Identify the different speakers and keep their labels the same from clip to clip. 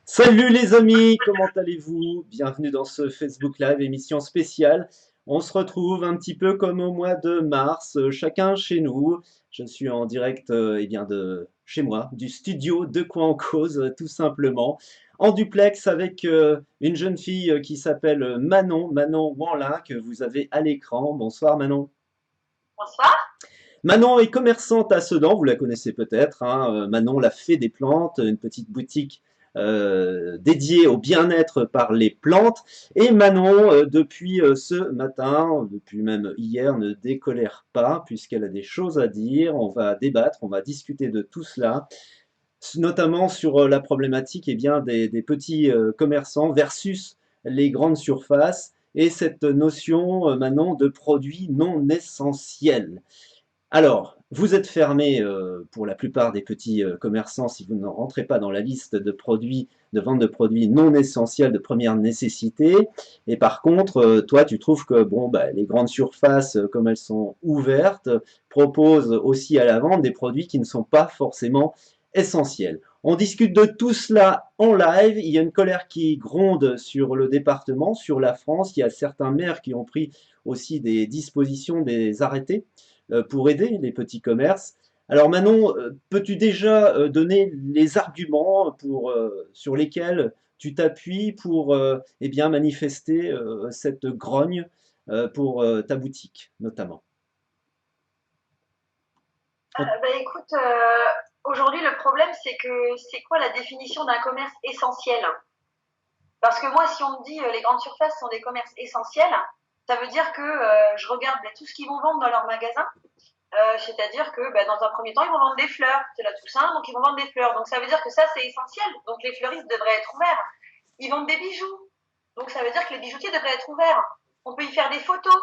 Speaker 1: Salut les amis, comment allez-vous? Bienvenue dans ce Facebook Live, émission spéciale. On se retrouve un petit peu comme au mois de mars, chacun chez nous. Je suis en direct eh bien de chez moi, du studio De Quoi en Cause, tout simplement. En duplex avec une jeune fille qui s'appelle Manon, Manon Wanlin, que vous avez à l'écran. Bonsoir Manon.
Speaker 2: Bonsoir.
Speaker 1: Manon est commerçante à Sedan, vous la connaissez peut-être, hein. Manon la fée des plantes, une petite boutique dédiée au bien-être par les plantes. Et Manon, depuis ce matin, depuis même hier, ne décolère pas puisqu'elle a des choses à dire. On va débattre, on va discuter de tout cela, notamment sur la problématique eh bien, des petits commerçants versus les grandes surfaces et cette notion, Manon, de produits non essentiels. Alors, vous êtes fermé pour la plupart des petits commerçants si vous ne rentrez pas dans la liste de produits, de vente de produits non essentiels de première nécessité. Et par contre, toi, tu trouves que bon, bah, les grandes surfaces, comme elles sont ouvertes, proposent aussi à la vente des produits qui ne sont pas forcément essentiels. On discute de tout cela en live. Il y a une colère qui gronde sur le département, sur la France. Il y a certains maires qui ont pris aussi des dispositions, des arrêtés pour aider les petits commerces. Alors Manon, peux-tu déjà donner les arguments sur lesquels tu t'appuies pour eh bien, manifester cette grogne pour ta boutique notamment?
Speaker 2: Écoute, aujourd'hui le problème c'est que c'est quoi la définition d'un commerce essentiel? Parce que moi, si on me dit les grandes surfaces sont des commerces essentiels, ça veut dire que je regarde tout ce qu'ils vont vendre dans leur magasin. C'est-à-dire que dans un premier temps, ils vont vendre des fleurs. C'est la Toussaint, donc ils vont vendre des fleurs. Donc ça veut dire que ça c'est essentiel. Donc les fleuristes devraient être ouverts. Ils vendent des bijoux. Donc ça veut dire que les bijoutiers devraient être ouverts. On peut y faire des photos.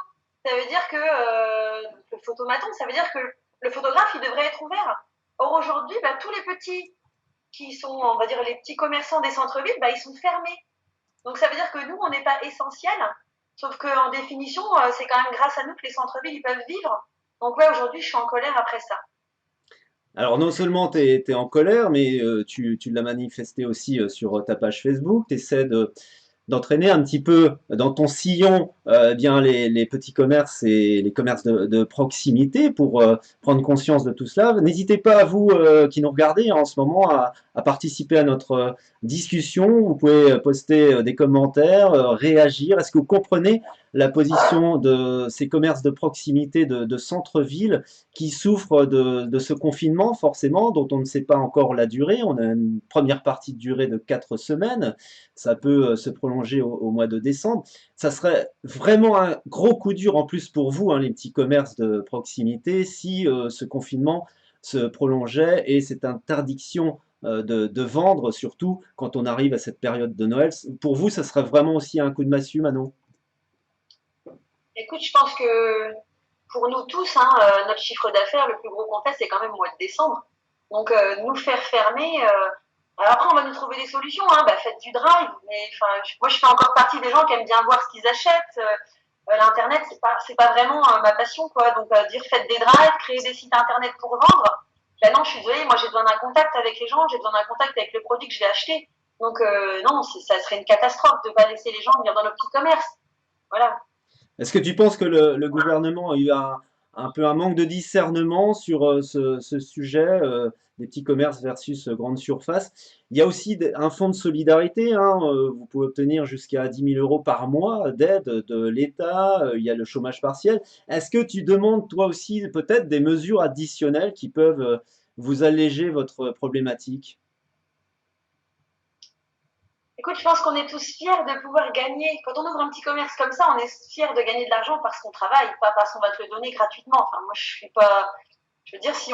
Speaker 2: Ça veut dire que le photomaton, ça veut dire que le photographe, il devrait être ouvert. Or aujourd'hui, tous les petits qui sont, on va dire, les petits commerçants des centres-villes, ils sont fermés. Donc ça veut dire que nous, on n'est pas essentiel. Sauf qu'en définition, c'est quand même grâce à nous que les centres-villes, ils peuvent vivre. Donc ouais, aujourd'hui, je suis en colère après ça.
Speaker 1: Alors non seulement tu es en colère, mais tu l'as manifesté aussi sur ta page Facebook, tu essaies d'entraîner un petit peu dans ton sillon bien les petits commerces et les commerces de proximité pour prendre conscience de tout cela. N'hésitez pas, vous qui nous regardez en ce moment, à participer à notre discussion. Vous pouvez poster des commentaires, réagir. Est-ce que vous comprenez la position de ces commerces de proximité de centre-ville qui souffrent de ce confinement, forcément, dont on ne sait pas encore la durée? On a une première partie de durée de 4 semaines. Ça peut se prolonger au mois de décembre. Ça serait vraiment un gros coup dur en plus pour vous, hein, les petits commerces de proximité, si ce confinement se prolongeait et cette interdiction de vendre, surtout quand on arrive à cette période de Noël. Pour vous, ça serait vraiment aussi un coup de massue, Manon?
Speaker 2: Écoute, je pense que pour nous tous, notre chiffre d'affaires, le plus gros qu'on fait, c'est quand même le mois de décembre. Donc, nous faire fermer. Alors après, on va nous trouver des solutions. Faites du drive. Mais enfin, moi, je fais encore partie des gens qui aiment bien voir ce qu'ils achètent. L'internet, c'est pas vraiment ma passion, quoi. Donc, dire faites des drives, créer des sites internet pour vendre. Ben non, je suis désolée. Moi, j'ai besoin d'un contact avec les gens. J'ai besoin d'un contact avec le produit que je vais acheter. Donc, non, ça serait une catastrophe de pas laisser les gens venir dans nos petits commerces. Voilà.
Speaker 1: Est-ce que tu penses que le gouvernement a eu un peu un manque de discernement sur ce sujet des petits commerces versus grandes surfaces? Il y a aussi un fonds de solidarité, hein, vous pouvez obtenir jusqu'à 10 000 € par mois d'aide de l'État, il y a le chômage partiel. Est-ce que tu demandes toi aussi peut-être des mesures additionnelles qui peuvent vous alléger votre problématique?
Speaker 2: Écoute, je pense qu'on est tous fiers de pouvoir gagner. Quand on ouvre un petit commerce comme ça, on est fiers de gagner de l'argent parce qu'on travaille, pas parce qu'on va te le donner gratuitement. Enfin, moi, je suis pas. Je veux dire, si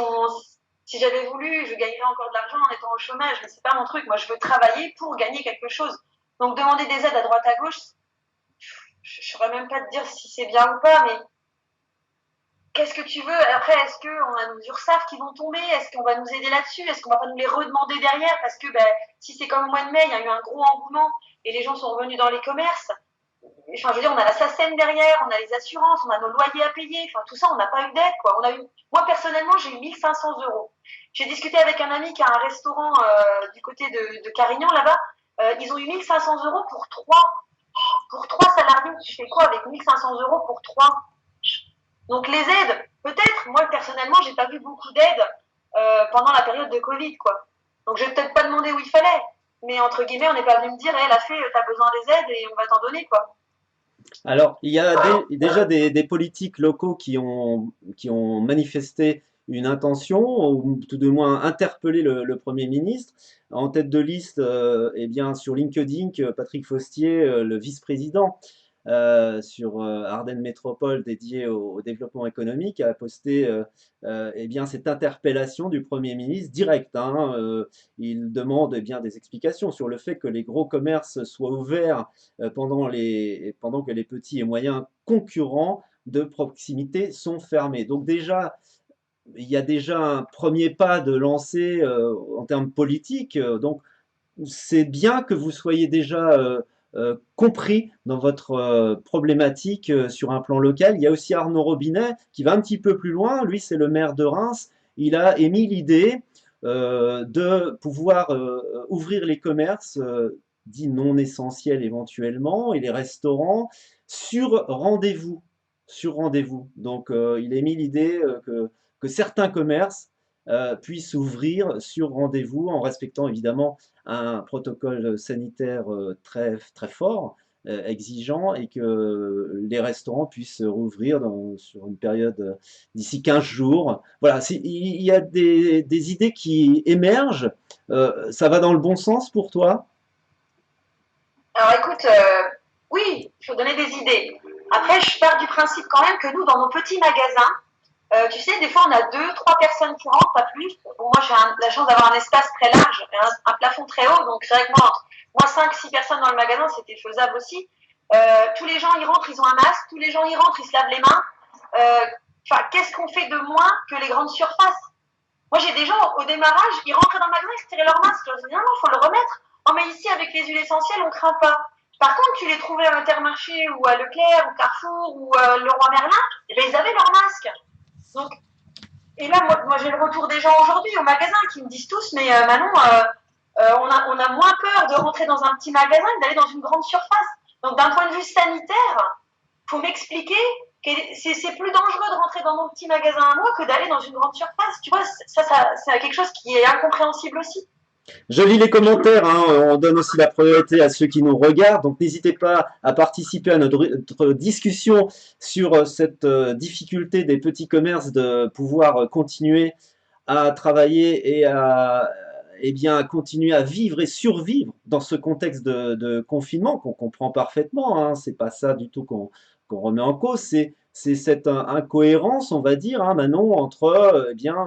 Speaker 2: j'avais voulu, je gagnerais encore de l'argent en étant au chômage, mais c'est pas mon truc. Moi, je veux travailler pour gagner quelque chose. Donc, demander des aides à droite à gauche, je saurais même pas te dire si c'est bien ou pas, mais qu'est-ce que tu veux? Après, est-ce qu'on a nos URSAF qui vont tomber? Est-ce qu'on va nous aider là-dessus? Est-ce qu'on va pas nous les redemander derrière? Parce que si c'est comme au mois de mai, il y a eu un gros engouement et les gens sont revenus dans les commerces. Enfin, je veux dire, on a la SACEM derrière, on a les assurances, on a nos loyers à payer. Enfin, tout ça, on n'a pas eu d'aide, quoi. Moi, personnellement, j'ai eu 1 500 euros. J'ai discuté avec un ami qui a un restaurant du côté de Carignan, là-bas. Ils ont eu 1 500 € pour trois salariés. Tu fais quoi avec 1 500 € pour trois? Donc les aides, peut-être, moi personnellement, j'ai pas vu beaucoup d'aides pendant la période de Covid, quoi. Donc je vais peut-être pas demander où il fallait, mais entre guillemets, on n'est pas venu me dire, hey, la fée, t'as besoin des aides et on va t'en donner, quoi.
Speaker 1: Alors, il y a déjà des politiques locaux qui ont manifesté une intention, ou tout de moins interpellé le Premier ministre. En tête de liste, eh bien, sur LinkedIn, Patrick Faustier, le vice-président sur Ardennes Métropole dédié au développement économique, a posté eh bien, cette interpellation du Premier ministre direct. Hein, il demande eh bien, des explications sur le fait que les gros commerces soient ouverts pendant que les petits et moyens concurrents de proximité sont fermés. Donc déjà, il y a déjà un premier pas de lancer en termes politiques. Donc c'est bien que vous soyez déjà compris dans votre problématique sur un plan local. Il y a aussi Arnaud Robinet qui va un petit peu plus loin. Lui, c'est le maire de Reims. Il a émis l'idée de pouvoir ouvrir les commerces dits non essentiels éventuellement et les restaurants sur rendez-vous. Sur rendez-vous. Donc, il a émis l'idée que certains commerces puissent ouvrir sur rendez-vous en respectant évidemment un protocole sanitaire très, très fort, exigeant, et que les restaurants puissent rouvrir sur une période d'ici 15 jours. Voilà, il y a des idées qui émergent. Ça va dans le bon sens pour toi?
Speaker 2: Alors écoute, oui, il faut donner des idées. Après, je pars du principe quand même que nous, dans nos petits magasins, tu sais, des fois, on a deux, trois personnes qui rentrent, pas plus. Bon, moi, j'ai la chance d'avoir un espace très large, un plafond très haut, donc c'est vrai que moi 5, 6 personnes dans le magasin, c'était faisable aussi. Tous les gens, ils rentrent, ils ont un masque. Tous les gens, ils rentrent, ils se lavent les mains. Enfin, qu'est-ce qu'on fait de moins que les grandes surfaces? Moi, j'ai des gens, au démarrage, ils rentraient dans le magasin, ils se tiraient leur masque. Je leur disais, non, non, faut le remettre. Oh, mais ici, avec les huiles essentielles, on craint pas. Par contre, tu les trouvais à Intermarché ou à Leclerc ou Carrefour ou Leroy Merlin, eh ben, ils avaient leur masque. Donc, et là, moi j'ai le retour des gens aujourd'hui au magasin qui me disent tous, mais Manon, on a moins peur de rentrer dans un petit magasin que d'aller dans une grande surface. Donc, d'un point de vue sanitaire, faut m'expliquer que c'est plus dangereux de rentrer dans mon petit magasin à moi que d'aller dans une grande surface. Tu vois, ça c'est quelque chose qui est incompréhensible aussi.
Speaker 1: Je lis les commentaires, hein, on donne aussi la priorité à ceux qui nous regardent, donc n'hésitez pas à participer à notre discussion sur cette difficulté des petits commerces de pouvoir continuer à travailler et à, eh bien, continuer à vivre et survivre dans ce contexte de confinement qu'on comprend parfaitement. Hein, c'est pas ça du tout qu'on remet en cause, c'est cette incohérence, on va dire, hein, Manon, entre eh bien,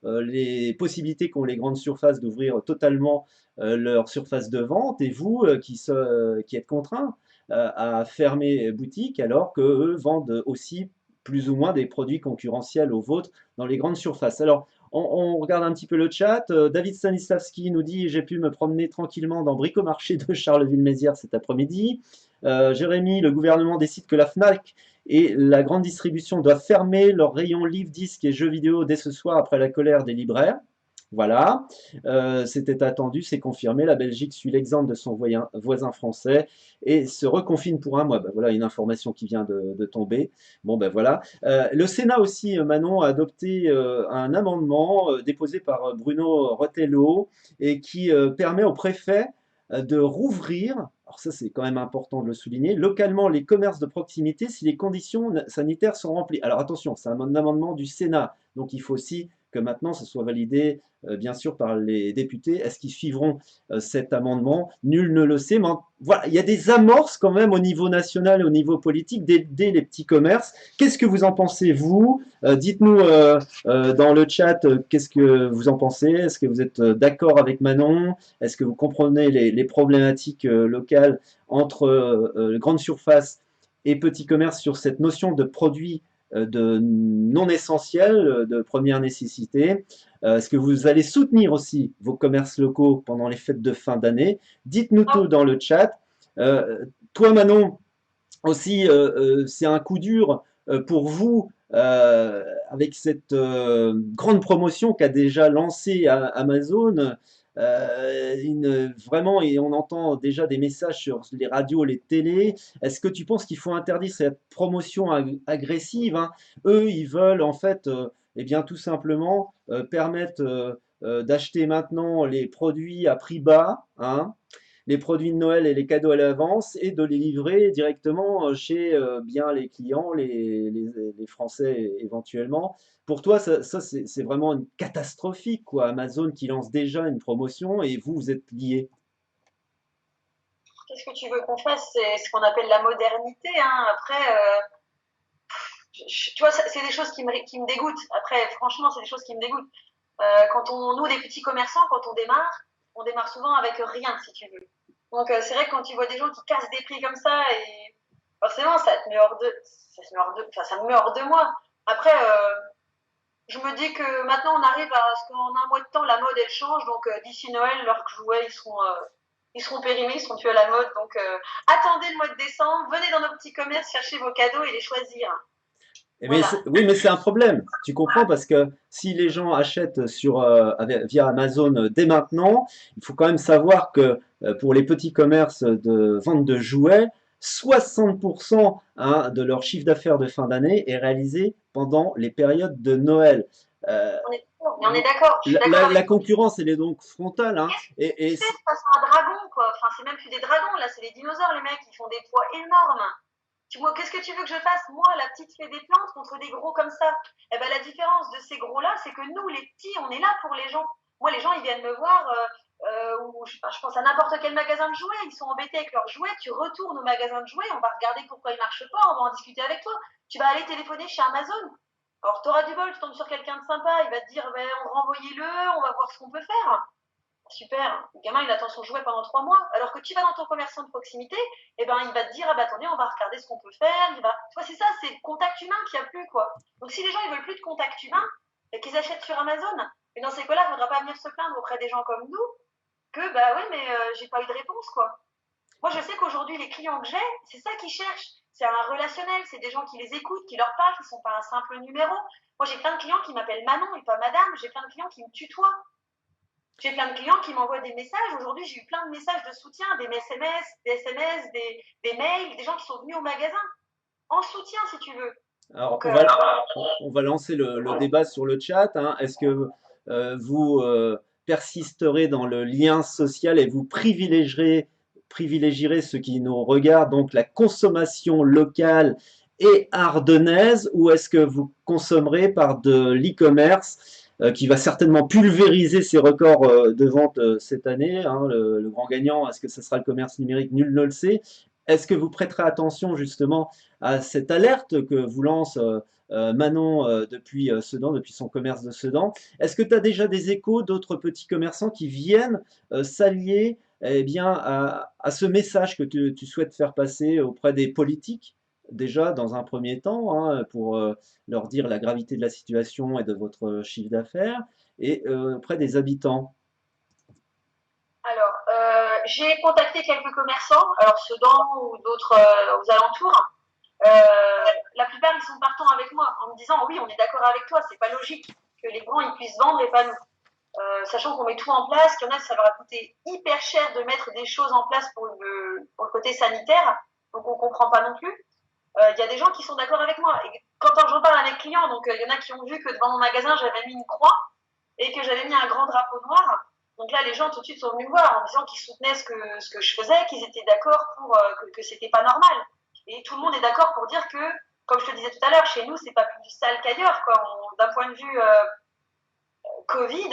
Speaker 1: les possibilités qu'ont les grandes surfaces d'ouvrir totalement leur surface de vente et vous qui êtes contraints à fermer boutique alors qu'eux vendent aussi plus ou moins des produits concurrentiels aux vôtres dans les grandes surfaces. Alors, on regarde un petit peu le chat. David Stanislavski nous dit: j'ai pu me promener tranquillement dans Bricomarché de Charleville-Mézières cet après-midi. Jérémy: le gouvernement décide que la Fnac et la grande distribution doivent fermer leurs rayons livres, disques et jeux vidéo dès ce soir après la colère des libraires. Voilà, c'était attendu, c'est confirmé. La Belgique suit l'exemple de son voisin français et se reconfine pour un mois. Ben voilà une information qui vient de tomber. Bon ben voilà. Le Sénat aussi, Manon, a adopté un amendement déposé par Bruno Rothello et qui permet au préfet de rouvrir, alors ça c'est quand même important de le souligner, localement les commerces de proximité si les conditions sanitaires sont remplies. Alors attention, c'est un amendement du Sénat, donc il faut aussi que maintenant ce soit validé bien sûr par les députés. Est-ce qu'ils suivront cet amendement? Nul ne le sait, mais voilà, il y a des amorces quand même au niveau national et au niveau politique d'aider les petits commerces. Qu'est-ce que vous en pensez, vous? Dites-nous dans le chat qu'est-ce que vous en pensez. Est-ce que vous êtes d'accord avec Manon? Est-ce que vous comprenez les problématiques locales entre grandes surfaces et petits commerces sur cette notion de produits de non essentiels, de première nécessité? Est-ce que vous allez soutenir aussi vos commerces locaux pendant les fêtes de fin d'année? Dites-nous tout dans le chat. Toi, Manon, aussi, c'est un coup dur pour vous avec cette grande promotion qu'a déjà lancée Amazon vraiment, et on entend déjà des messages sur les radios, les télés. Est-ce que tu penses qu'il faut interdire cette promotion agressive, hein? Eux, ils veulent en fait, eh bien, tout simplement permettre d'acheter maintenant les produits à prix bas, hein, les produits de Noël et les cadeaux à l'avance et de les livrer directement chez bien les clients, les Français éventuellement. Pour toi, ça c'est vraiment une catastrophique, quoi. Amazon qui lance déjà une promotion et vous, vous êtes liés.
Speaker 2: Qu'est-ce que tu veux qu'on fasse? C'est ce qu'on appelle la modernité, hein. Après, tu vois, c'est des choses qui me dégoûtent. Après, franchement, c'est des choses qui me dégoûtent. Nous, les petits commerçants, quand on démarre souvent avec rien, si tu veux. Donc, c'est vrai que quand tu vois des gens qui cassent des prix comme ça, et forcément, ça me met hors de moi. Après, je me dis que maintenant, on arrive à ce qu'en un mois de temps, la mode, elle change. Donc, d'ici Noël, leurs jouets, ils seront périmés, ils seront plus à la mode. Donc, attendez le mois de décembre, venez dans nos petits commerces chercher vos cadeaux et les choisir. Voilà.
Speaker 1: Oui, mais c'est un problème. Tu comprends parce que si les gens achètent via Amazon dès maintenant, il faut quand même savoir que pour les petits commerces de vente de jouets, 60% hein, de leur chiffre d'affaires de fin d'année est réalisé pendant les périodes de Noël. Euh,
Speaker 2: On est d'accord, je suis d'accord
Speaker 1: la
Speaker 2: avec toi.
Speaker 1: concurrence, elle est donc frontale, hein,
Speaker 2: Tu sais, c'est un dragon, quoi. Enfin, c'est même plus des dragons, là, c'est des dinosaures, les mecs, ils font des poids énormes. Qu'est-ce que tu veux que je fasse, moi, la petite fée des plantes, contre des gros comme ça? Eh ben, la différence de ces gros-là, c'est que nous, les petits, on est là pour les gens. Moi, les gens, ils viennent me voir, ou je pense à n'importe quel magasin de jouets, ils sont embêtés avec leurs jouets, tu retournes au magasin de jouets, on va regarder pourquoi ils marchent pas, on va en discuter avec toi. Tu vas aller téléphoner chez Amazon. Alors, tu auras du bol, tu tombes sur quelqu'un de sympa, il va te dire, ben, renvoyez-le, on va voir ce qu'on peut faire. Super, le gamin il attend son jouet pendant 3 mois, alors que tu vas dans ton commerçant de proximité, et ben il va te dire ah bah attendez on va regarder ce qu'on peut faire, tu vois c'est ça, c'est le contact humain qu'il n'y a plus quoi. Donc si les gens ils veulent plus de contact humain, et qu'ils achètent sur Amazon, et dans ces cas-là il ne faudra pas venir se plaindre auprès des gens comme nous que bah oui mais j'ai pas eu de réponse quoi. Moi je sais qu'aujourd'hui les clients que j'ai, c'est ça qu'ils cherchent, c'est un relationnel, c'est des gens qui les écoutent, qui leur parlent, qui sont pas un simple numéro. Moi j'ai plein de clients qui m'appellent Manon et pas Madame, j'ai plein de clients qui me tutoient. J'ai plein de clients qui m'envoient des messages. Aujourd'hui, j'ai eu plein de messages de soutien, des mails, des gens qui sont venus au magasin en soutien, si tu veux.
Speaker 1: alors,
Speaker 2: Donc,
Speaker 1: on va lancer le débat sur le chat, hein. Est-ce que vous persisterez dans le lien social et vous privilégierez ceux qui nous regardent, donc la consommation locale et ardennaise, ou est-ce que vous consommerez par de l'e-commerce qui va certainement pulvériser ses records de vente cette année, hein, le grand gagnant, est-ce que ce sera le commerce numérique? Nul ne le sait. Est-ce que vous prêterez attention justement à cette alerte que vous lance Manon depuis Sedan, depuis son commerce de Sedan? Est-ce que tu as déjà des échos d'autres petits commerçants qui viennent s'allier eh bien, à ce message que tu souhaites faire passer auprès des politiques, déjà dans un premier temps, hein, pour leur dire la gravité de la situation et de votre chiffre d'affaires, et auprès des habitants?
Speaker 2: j'ai contacté quelques commerçants, alors Sedan ou d'autres aux alentours. La plupart, ils sont partants avec moi en me disant oui, on est d'accord avec toi, c'est pas logique que les grands ils puissent vendre et pas nous. Sachant qu'on met tout en place, qu'il y en a, ça leur a coûté hyper cher de mettre des choses en place pour le côté sanitaire, donc on comprend pas non plus. Il y a des gens qui sont d'accord avec moi. Et quand j'en parle à mes clients, donc il y en a qui ont vu que devant mon magasin, j'avais mis une croix et que j'avais mis un grand drapeau noir. Donc là, les gens tout de suite sont venus me voir en disant qu'ils soutenaient ce que je faisais, qu'ils étaient d'accord pour que c'était pas normal. Et tout le monde est d'accord pour dire que, comme je te disais tout à l'heure, chez nous, c'est pas plus sale qu'ailleurs. D'un point de vue Covid,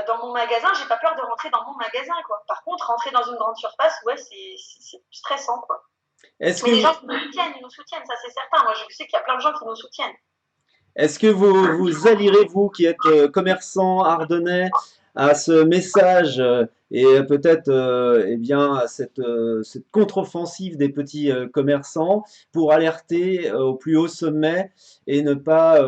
Speaker 2: dans mon magasin, j'ai pas peur de rentrer dans mon magasin. Quoi. Par contre, rentrer dans une grande surface, ouais, c'est stressant. Quoi.
Speaker 1: Est-ce
Speaker 2: Mais
Speaker 1: que
Speaker 2: les
Speaker 1: vous,
Speaker 2: gens qui nous soutiennent, ça c'est certain. Moi, je sais qu'il y a plein de gens qui nous soutiennent.
Speaker 1: Est-ce que vous allierez, vous qui êtes commerçant ardennais, à ce message et peut-être eh bien, à cette contre-offensive des petits commerçants pour alerter au plus haut sommet et ne pas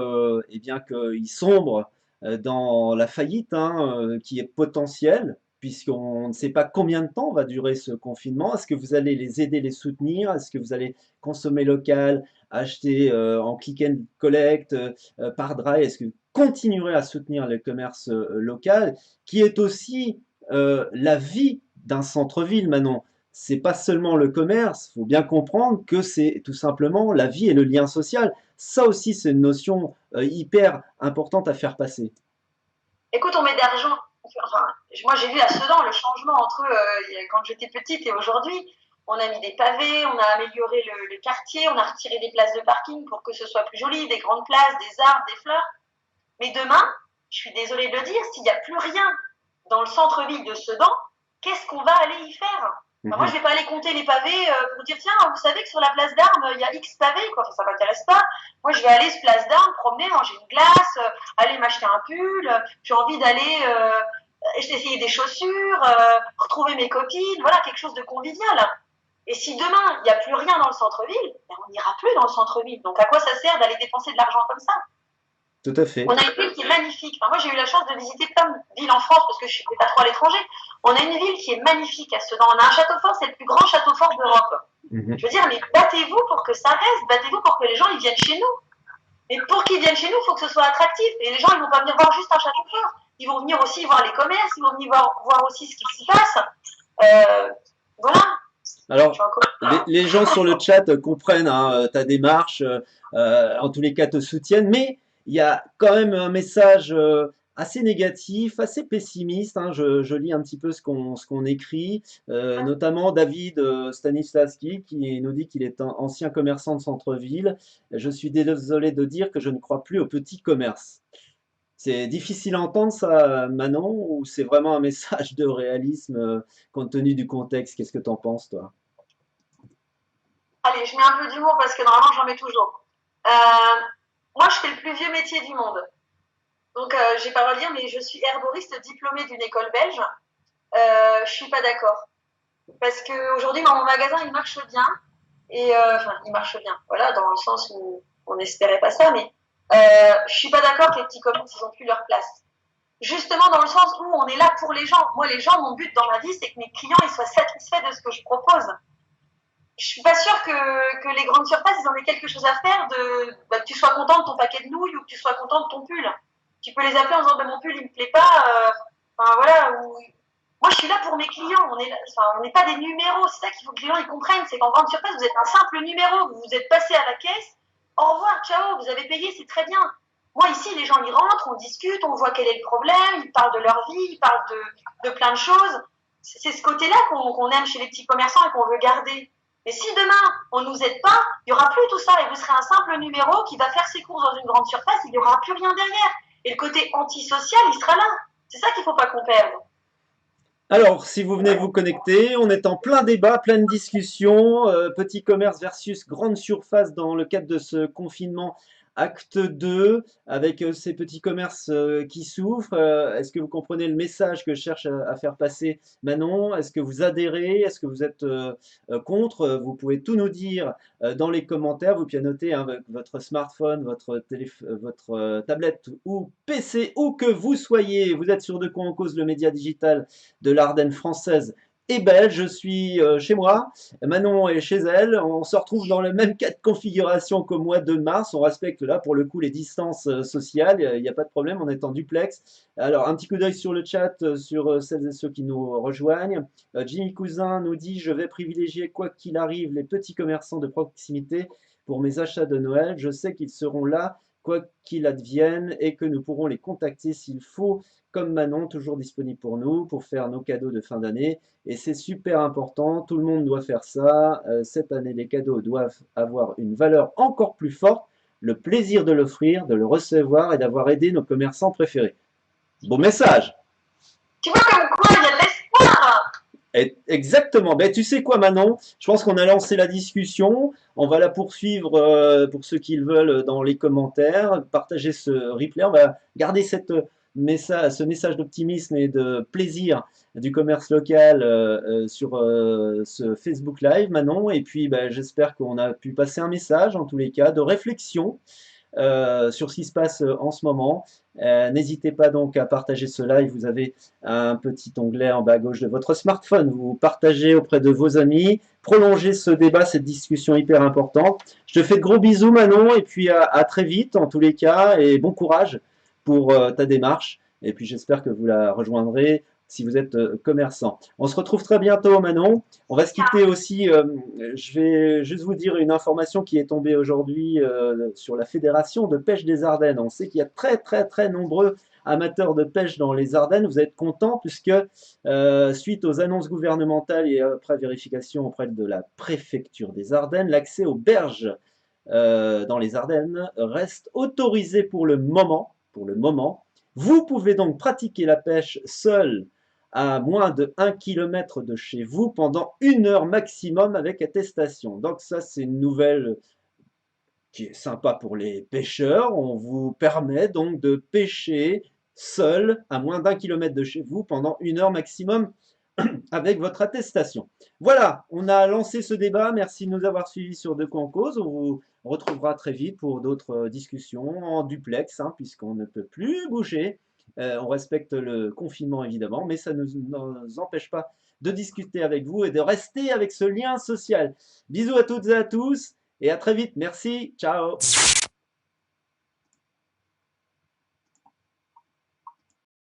Speaker 1: eh bien, qu'ils sombrent dans la faillite hein, qui est potentielle, puisqu'on ne sait pas combien de temps va durer ce confinement? Est-ce que vous allez les aider, les soutenir? Est-ce que vous allez consommer local, acheter en click and collect, par Drive? Est-ce que vous continuerez à soutenir le commerce local qui est aussi la vie d'un centre-ville, Manon. C'est pas seulement le commerce, il faut bien comprendre que c'est tout simplement la vie et le lien social. Ça aussi, c'est une notion hyper importante à faire passer.
Speaker 2: Écoute, on met d'argent. Enfin, moi, j'ai vu à Sedan le changement entre quand j'étais petite et aujourd'hui. On a mis des pavés, on a amélioré le quartier, on a retiré des places de parking pour que ce soit plus joli, des grandes places, des arbres, des fleurs. Mais demain, je suis désolée de le dire, s'il n'y a plus rien dans le centre-ville de Sedan, qu'est-ce qu'on va aller y faire? Enfin, moi, je vais pas aller compter les pavés pour dire, tiens, vous savez que sur la place d'Armes, il y a X pavés, quoi. Enfin, ça m'intéresse pas. Moi, je vais aller sur place d'Armes, promener, manger une glace, aller m'acheter un pull. J'ai envie d'aller essayer des chaussures, retrouver mes copines, voilà, quelque chose de convivial. Et si demain, il n'y a plus rien dans le centre-ville, ben, on n'ira plus dans le centre-ville. Donc, à quoi ça sert d'aller dépenser de l'argent comme ça?
Speaker 1: Tout à fait.
Speaker 2: On a une ville qui est magnifique. Enfin, moi, j'ai eu la chance de visiter plein de villes en France parce que je ne suis pas trop à l'étranger. On a une ville qui est magnifique à Sedan. On a un château fort, c'est le plus grand château fort d'Europe. Je veux dire, mais battez-vous pour que ça reste, battez-vous pour que les gens ils viennent chez nous. Et pour qu'ils viennent chez nous, il faut que ce soit attractif. Et les gens, ils vont pas venir voir juste un château fort. Ils vont venir aussi voir les commerces, ils vont venir voir aussi ce qui s'y passe. Voilà.
Speaker 1: Alors, les gens sur le chat comprennent hein, ta démarche, en tous les cas te soutiennent, mais il y a quand même un message assez négatif, assez pessimiste. Hein, je lis un petit peu ce qu'on écrit, notamment David Stanislavski qui nous dit qu'il est un ancien commerçant de centre-ville. Je suis désolé de dire que je ne crois plus au petit commerce. C'est difficile à entendre ça, Manon, ou c'est vraiment un message de réalisme compte tenu du contexte? Qu'est-ce que tu en penses, toi?
Speaker 2: Allez, je mets un peu d'humour parce que normalement, j'en mets toujours. Moi, je fais le plus vieux métier du monde. Donc, j'ai pas le dire, mais je suis herboriste diplômée d'une école belge. Je suis pas d'accord. Parce qu'aujourd'hui, mon magasin, il marche bien. Et enfin, il marche bien. Voilà, dans le sens où on n'espérait pas ça, mais je suis pas d'accord que les petits commerces, ils ont plus leur place. Justement, dans le sens où on est là pour les gens. Moi, les gens, mon but dans ma vie, c'est que mes clients, ils soient satisfaits de ce que je propose. Je suis pas sûre que les grandes surfaces, ils en aient quelque chose à faire que tu sois content de ton paquet de nouilles ou que tu sois content de ton pull. Tu peux les appeler en disant, mon pull, il me plaît pas, enfin, voilà, moi, je suis là pour mes clients. On n'est pas des numéros. C'est ça qu'il faut que les gens ils comprennent. C'est qu'en grande surface, vous êtes un simple numéro. Vous vous êtes passé à la caisse. Au revoir, ciao, vous avez payé, c'est très bien. Moi, ici, les gens, ils rentrent, on discute, on voit quel est le problème, ils parlent de leur vie, ils parlent de plein de choses. C'est ce côté-là qu'on aime chez les petits commerçants et qu'on veut garder. Mais si demain, on ne nous aide pas, il n'y aura plus tout ça et vous serez un simple numéro qui va faire ses courses dans une grande surface, il n'y aura plus rien derrière. Et le côté antisocial, il sera là. C'est ça qu'il ne faut pas qu'on perde.
Speaker 1: Alors, si vous venez vous connecter, on est en plein débat, pleine discussion, petit commerce versus grande surface dans le cadre de ce confinement acte 2, avec ces petits commerces qui souffrent. Est-ce que vous comprenez le message que je cherche à faire passer, Manon? Est-ce que vous adhérez? Est-ce que vous êtes contre? Vous pouvez tout nous dire dans les commentaires. Vous pianotez hein, votre smartphone, votre tablette ou PC, où que vous soyez. Vous êtes sur De quoi on cause, le média digital de l'Ardenne française et belge. Je suis chez moi, Manon est chez elle, on se retrouve dans le même cas de configuration qu'au mois de mars, on respecte là pour le coup les distances sociales, il n'y a pas de problème, on est en duplex. Alors un petit coup d'œil sur le chat, sur celles et ceux qui nous rejoignent. Jimmy Cousin nous dit: je vais privilégier quoi qu'il arrive les petits commerçants de proximité pour mes achats de Noël, je sais qu'ils seront là quoi qu'il advienne et que nous pourrons les contacter s'il faut, comme Manon, toujours disponible pour nous, pour faire nos cadeaux de fin d'année. Et c'est super important, tout le monde doit faire ça. Cette année, les cadeaux doivent avoir une valeur encore plus forte, le plaisir de l'offrir, de le recevoir et d'avoir aidé nos commerçants préférés. Beau message!
Speaker 2: Tu vois comme quoi il y a de l'espoir!
Speaker 1: Exactement. Ben, tu sais quoi, Manon? Je pense qu'on a lancé la discussion. On va la poursuivre pour ceux qui le veulent dans les commentaires. Partager ce replay. On va garder ce message d'optimisme et de plaisir du commerce local sur ce Facebook Live, Manon. Et puis, ben, j'espère qu'on a pu passer un message, en tous les cas, de réflexion sur ce qui se passe en ce moment. N'hésitez pas donc à partager ce live. Vous avez un petit onglet en bas à gauche de votre smartphone. Vous partagez auprès de vos amis. Prolongez ce débat, cette discussion hyper importante. Je te fais de gros bisous, Manon, et puis à très vite en tous les cas. Et bon courage pour ta démarche. Et puis j'espère que vous la rejoindrez si vous êtes commerçant. On se retrouve très bientôt, Manon. On va se quitter aussi. Je vais juste vous dire une information qui est tombée aujourd'hui sur la Fédération de pêche des Ardennes. On sait qu'il y a très nombreux amateurs de pêche dans les Ardennes. Vous êtes contents puisque suite aux annonces gouvernementales et après vérification auprès de la préfecture des Ardennes, l'accès aux berges dans les Ardennes reste autorisé pour le moment. Pour le moment. Vous pouvez donc pratiquer la pêche seul à moins de 1 km de chez vous pendant 1 heure maximum avec attestation. Donc ça, c'est une nouvelle qui est sympa pour les pêcheurs. On vous permet donc de pêcher seul à moins d'1 km de chez vous pendant 1 heure maximum avec votre attestation. Voilà, on a lancé ce débat. Merci de nous avoir suivis sur De quoi en cause. On vous retrouvera très vite pour d'autres discussions en duplex, hein, puisqu'on ne peut plus bouger. On respecte le confinement évidemment, mais ça ne nous empêche pas de discuter avec vous et de rester avec ce lien social. Bisous à toutes et à tous et à très vite. Merci. Ciao.